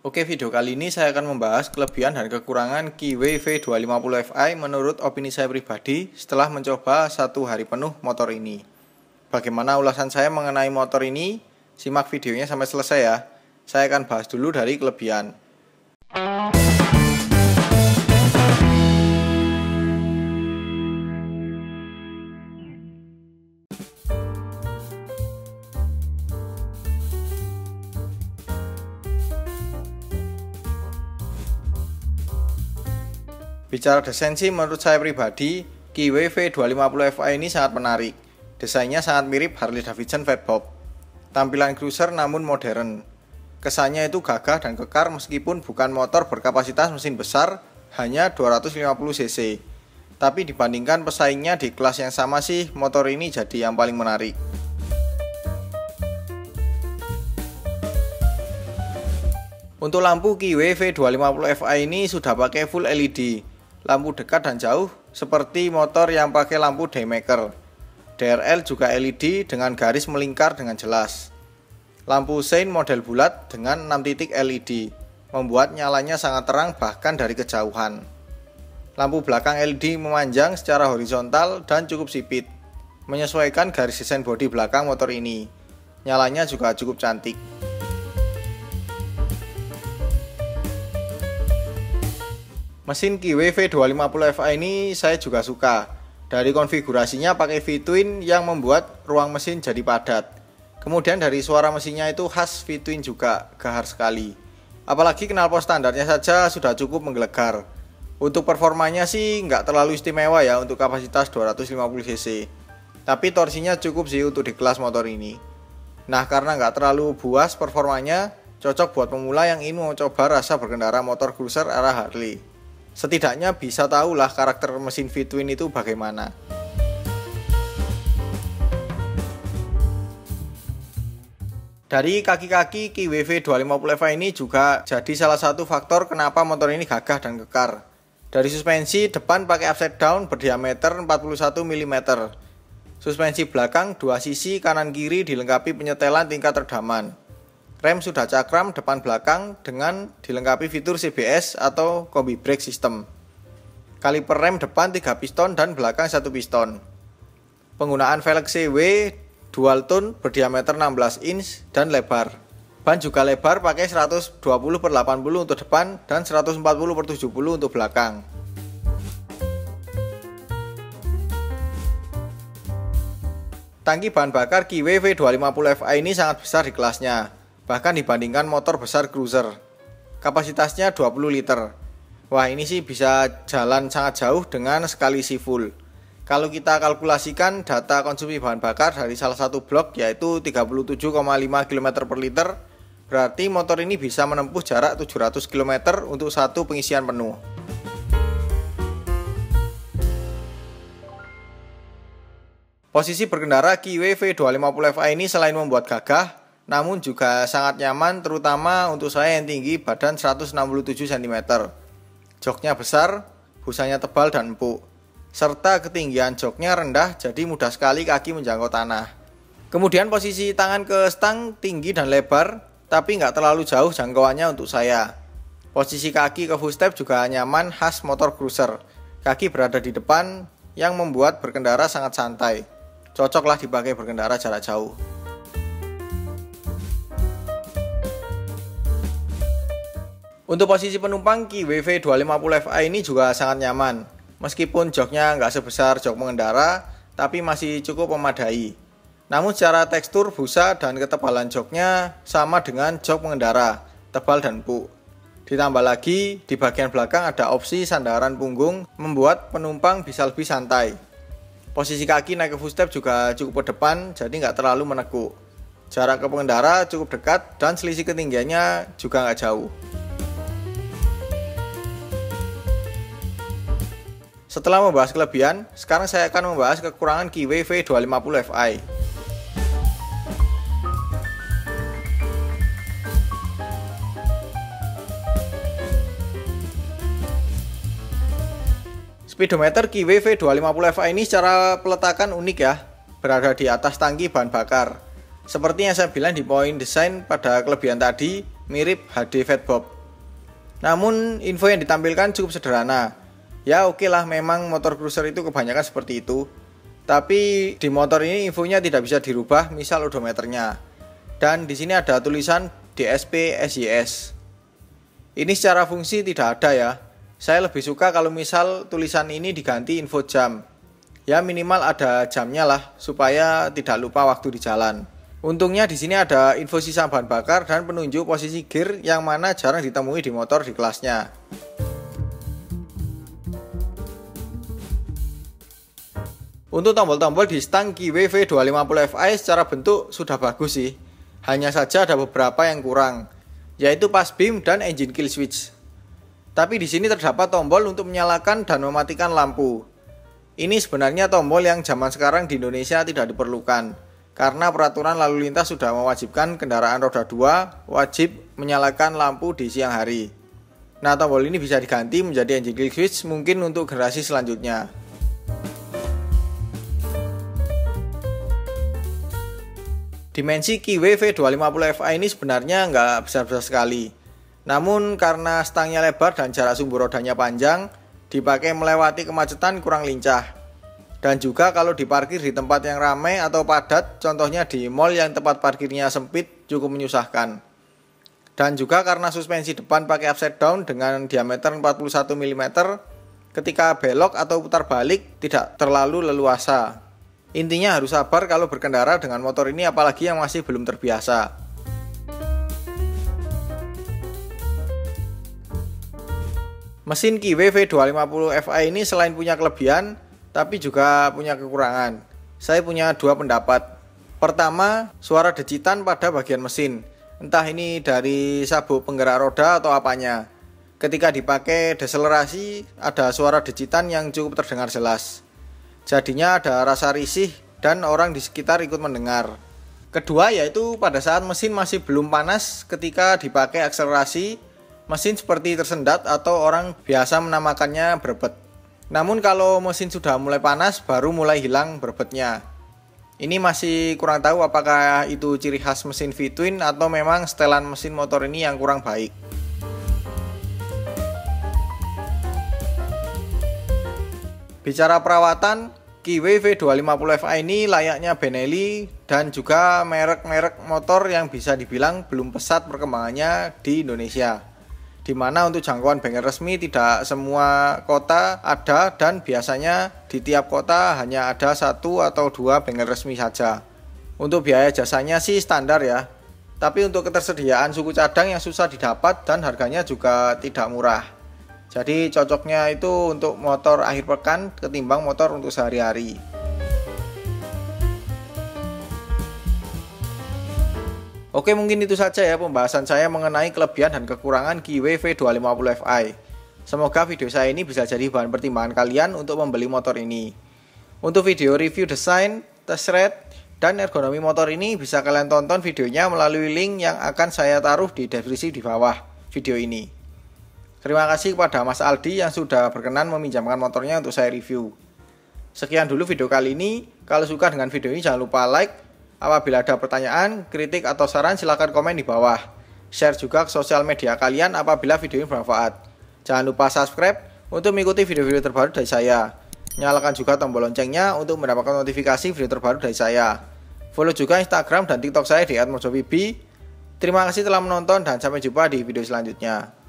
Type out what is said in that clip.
Oke, video kali ini saya akan membahas kelebihan dan kekurangan Kiwi V250 Fi menurut opini saya pribadi setelah mencoba 1 hari penuh motor ini. Bagaimana ulasan saya mengenai motor ini? Simak videonya sampai selesai ya. Saya akan bahas dulu dari kelebihan. Bicara desain sih menurut saya pribadi, Kiwi V250 Fi ini sangat menarik. Desainnya sangat mirip Harley Davidson Fatbob. Tampilan cruiser namun modern. Kesannya itu gagah dan kekar meskipun bukan motor berkapasitas mesin besar, hanya 250 cc. Tapi dibandingkan pesaingnya di kelas yang sama sih, motor ini jadi yang paling menarik. Untuk lampu Kiwi V250 Fi ini sudah pakai full LED. Lampu dekat dan jauh seperti motor yang pakai lampu daymaker. DRL juga LED dengan garis melingkar dengan jelas. Lampu sein model bulat dengan 6 titik LED membuat nyalanya sangat terang bahkan dari kejauhan. Lampu belakang LED memanjang secara horizontal dan cukup sipit, menyesuaikan garis desain bodi belakang motor ini. Nyalanya juga cukup cantik. Mesin Kiwi V250 Fi ini saya juga suka. Dari konfigurasinya pakai V-twin yang membuat ruang mesin jadi padat. Kemudian dari suara mesinnya itu khas V-twin juga, gahar sekali. Apalagi knalpot standarnya saja sudah cukup menggelegar. Untuk performanya sih nggak terlalu istimewa ya untuk kapasitas 250 cc. Tapi torsinya cukup sih untuk di kelas motor ini. Nah, karena nggak terlalu buas performanya, cocok buat pemula yang ingin mencoba rasa berkendara motor cruiser era Harley. Setidaknya bisa tahulah karakter mesin V-twin itu bagaimana. Dari kaki-kaki Kiwi V250 Fi ini juga jadi salah satu faktor kenapa motor ini gagah dan kekar. Dari suspensi depan pakai upside down berdiameter 41 mm. Suspensi belakang 2 sisi kanan kiri dilengkapi penyetelan tingkat redaman. Rem sudah cakram depan belakang dengan dilengkapi fitur CBS atau Combi Brake System. Kaliper rem depan 3 piston dan belakang 1 piston. Penggunaan velg CW dual tone berdiameter 16 inch dan lebar. Ban juga lebar pakai 120/80 untuk depan dan 140/70 untuk belakang. Tangki bahan bakar Kiwi V250 Fi ini sangat besar di kelasnya. Bahkan dibandingkan motor besar cruiser. Kapasitasnya 20 liter. Wah, ini sih bisa jalan sangat jauh dengan sekali isi full. Kalau kita kalkulasikan data konsumsi bahan bakar dari salah satu blok yaitu 37,5 km per liter, berarti motor ini bisa menempuh jarak 700 km untuk satu pengisian penuh. Posisi berkendara Kiwi V250 Fi ini selain membuat gagah, namun juga sangat nyaman terutama untuk saya yang tinggi badan 167 cm. Joknya besar, busanya tebal dan empuk. Serta ketinggian joknya rendah jadi mudah sekali kaki menjangkau tanah. Kemudian posisi tangan ke stang tinggi dan lebar tapi nggak terlalu jauh jangkauannya untuk saya. Posisi kaki ke footstep juga nyaman khas motor cruiser. Kaki berada di depan yang membuat berkendara sangat santai. Cocoklah dipakai berkendara jarak jauh. Untuk posisi penumpang Kiwi V250 Fi ini juga sangat nyaman. Meskipun joknya nggak sebesar jok pengendara, tapi masih cukup memadai. Namun secara tekstur, busa, dan ketebalan joknya sama dengan jok pengendara, tebal dan empuk. Ditambah lagi, di bagian belakang ada opsi sandaran punggung, membuat penumpang bisa lebih santai. Posisi kaki naik ke footstep juga cukup ke depan, jadi nggak terlalu menekuk. Jarak ke pengendara cukup dekat, dan selisih ketinggiannya juga nggak jauh. Setelah membahas kelebihan, sekarang saya akan membahas kekurangan Kiwi V250 Fi. Speedometer Kiwi V250 Fi ini secara peletakan unik ya, berada di atas tangki bahan bakar. Seperti yang saya bilang di poin desain pada kelebihan tadi, mirip HD Fatbob. Namun info yang ditampilkan cukup sederhana. Ya oke lah, memang motor cruiser itu kebanyakan seperti itu. Tapi di motor ini infonya tidak bisa dirubah, misal odometernya. Dan di sini ada tulisan DSP SYS. Ini secara fungsi tidak ada ya. Saya lebih suka kalau misal tulisan ini diganti info jam. Ya minimal ada jamnya lah supaya tidak lupa waktu di jalan. Untungnya di sini ada info sisa bahan bakar dan penunjuk posisi gear yang mana jarang ditemui di motor di kelasnya. Untuk tombol-tombol di stang Kiwi V250Fi secara bentuk sudah bagus sih. Hanya saja ada beberapa yang kurang, yaitu pass beam dan engine kill switch. Tapi di sini terdapat tombol untuk menyalakan dan mematikan lampu. Ini sebenarnya tombol yang zaman sekarang di Indonesia tidak diperlukan. Karena peraturan lalu lintas sudah mewajibkan kendaraan roda 2 wajib menyalakan lampu di siang hari. Nah, tombol ini bisa diganti menjadi engine kill switch mungkin untuk generasi selanjutnya. Dimensi Kiwi V250Fi ini sebenarnya nggak besar-besar sekali. Namun karena stangnya lebar dan jarak sumbu rodanya panjang, dipakai melewati kemacetan kurang lincah. Dan juga kalau diparkir di tempat yang ramai atau padat, contohnya di mall yang tempat parkirnya sempit, cukup menyusahkan. Dan juga karena suspensi depan pakai upside down dengan diameter 41 mm, ketika belok atau putar balik tidak terlalu leluasa. Intinya harus sabar kalau berkendara dengan motor ini, apalagi yang masih belum terbiasa. Mesin Kiwi V250Fi ini selain punya kelebihan, tapi juga punya kekurangan. Saya punya dua pendapat. Pertama, suara decitan pada bagian mesin. Entah ini dari sabuk penggerak roda atau apanya. Ketika dipakai deselerasi, ada suara decitan yang cukup terdengar jelas. Jadinya ada rasa risih dan orang di sekitar ikut mendengar. Kedua, yaitu pada saat mesin masih belum panas, ketika dipakai akselerasi, mesin seperti tersendat atau orang biasa menamakannya berbet. Namun kalau mesin sudah mulai panas, baru mulai hilang berbetnya. Ini masih kurang tahu apakah itu ciri khas mesin V-twin atau memang setelan mesin motor ini yang kurang baik. Bicara perawatan, Kiwi V250Fi ini layaknya Benelli dan juga merek-merek motor yang bisa dibilang belum pesat perkembangannya di Indonesia. Di mana untuk jangkauan bengkel resmi tidak semua kota ada dan biasanya di tiap kota hanya ada 1 atau 2 bengkel resmi saja. Untuk biaya jasanya sih standar ya, tapi untuk ketersediaan suku cadang yang susah didapat dan harganya juga tidak murah. Jadi cocoknya itu untuk motor akhir pekan ketimbang motor untuk sehari-hari. Oke, mungkin itu saja ya pembahasan saya mengenai kelebihan dan kekurangan Kiwi V250Fi. Semoga video saya ini bisa jadi bahan pertimbangan kalian untuk membeli motor ini. Untuk video review desain, test ride, dan ergonomi motor ini bisa kalian tonton videonya melalui link yang akan saya taruh di deskripsi di bawah video ini. Terima kasih kepada Mas Aldi yang sudah berkenan meminjamkan motornya untuk saya review. Sekian dulu video kali ini. Kalau suka dengan video ini jangan lupa like. Apabila ada pertanyaan, kritik, atau saran silahkan komen di bawah. Share juga ke sosial media kalian apabila video ini bermanfaat. Jangan lupa subscribe untuk mengikuti video-video terbaru dari saya. Nyalakan juga tombol loncengnya untuk mendapatkan notifikasi video terbaru dari saya. Follow juga Instagram dan TikTok saya di @mojovibi. Terima kasih telah menonton dan sampai jumpa di video selanjutnya.